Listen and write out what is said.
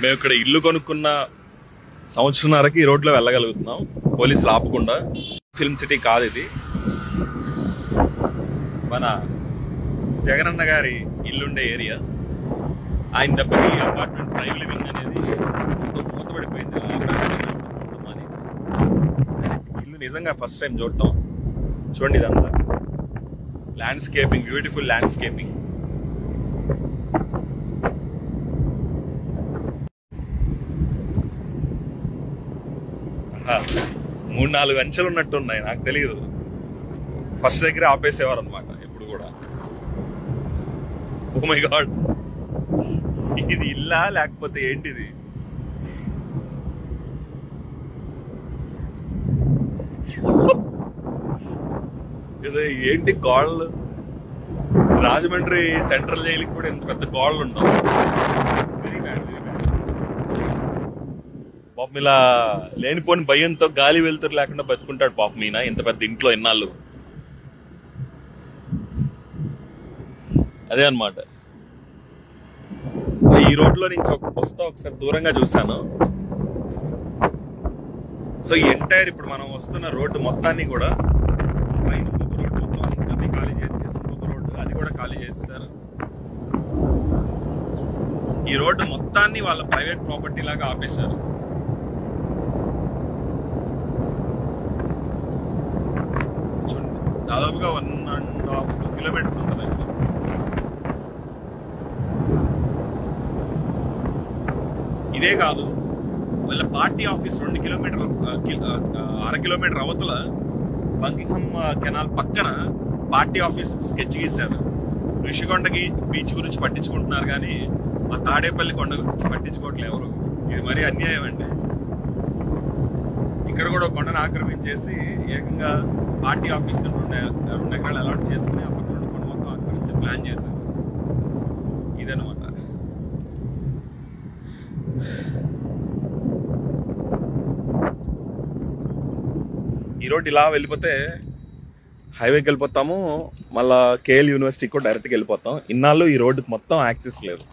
మేము ఇక్కడ ఇల్లు కొనుక్కున్న సంవత్సరంన్నరకి ఈ రోడ్లో వెళ్ళగలుగుతున్నాం పోలీసులు ఆపకుండా. ఫిల్మ్ సిటీ కాదు ఇది, మన జగనన్న గారి ఇల్లుండే ఏరియా. ఆయన దెబ్బకి అపార్ట్మెంట్ ప్రైమ్ లివింగ్ అనేది మూతపడిపోయింది. ఇల్లు నిజంగా ఫస్ట్ టైం చూడటం. చూడండి ఇదంతా ల్యాండ్స్కేపింగ్, బ్యూటిఫుల్ ల్యాండ్స్కేపింగ్. మూడు నాలుగు అంచెలు ఉన్నట్టు ఉన్నాయి, నాకు తెలియదు. ఫస్ట్ దగ్గర ఆపేసేవారు అనమాట ఎప్పుడు కూడా. ఓ మై గాడ్, ఇది ఇల్లా లేకపోతే ఏంటిది? ఇది ఏంటి గోడలు? రాజమండ్రి సెంట్రల్ జైలుకి కూడా ఇంత పెద్ద గోడలు ఉండవు. Very bad, very bad. పాపం ఇలా లేనిపోని భయంతో గాలి వెళ్తురు లేకుండా బతుకుంటాడు పాపం ఈయన ఇంత పెద్ద ఇంట్లో ఇన్నాళ్ళు. అదే అన్నమాట. ఈ రోడ్లో నుంచి వస్తా ఒకసారి దూరంగా చూశాను. సో ఈ ఎంటైర్ ఇప్పుడు మనం వస్తున్న రోడ్డు మొత్తాన్ని కూడా పైన ఇంకొక రోడ్డు మొత్తం అది ఖాళీ చేసి ఇంకొక రోడ్డు అది కూడా ఖాళీ చేస్తారు. ఈ రోడ్డు మొత్తాన్ని వాళ్ళ ప్రైవేట్ ప్రాపర్టీ లాగా ఆపేశారు. చూడండి, దాదాపుగా 1.5-2 కిలోమీటర్స్ ఉంటుంది. ఇదే కాదు, వాళ్ళ పార్టీ ఆఫీస్ 2 కిలోమీటర్లు 1/2 కిలోమీటర్ అవతల బంకింగ్హామ్ కెనాల్ పక్కన పార్టీ ఆఫీస్ స్కెచ్ గీశారు. రిషికొండకి బీచ్ గురించి పట్టించుకుంటున్నారు కానీ మా తాడేపల్లి కొండ గురించి పట్టించుకోవట్లేదు ఎవరు. ఇది మరీ అన్యాయం అండి. ఇక్కడ కూడా కొండను ఆక్రమించేసి ఏకంగా పార్టీ ఆఫీస్ 2 ఎకరాలు అలాట్ చేసుకుని ఆ పక్కన కొండ మొత్తం ఆక్రమించి ప్లాన్ చేశారు. ఇదనమాట. ఈ రోడ్ ఇలా వెళ్ళిపోతే హైవేకి వెళ్ళిపోతాము, మళ్ళా కేఎల్ యూనివర్సిటీకి కూడా డైరెక్ట్గా వెళ్ళిపోతాం. ఇన్నాళ్ళు ఈ రోడ్డుకి మొత్తం యాక్సెస్ లేదు.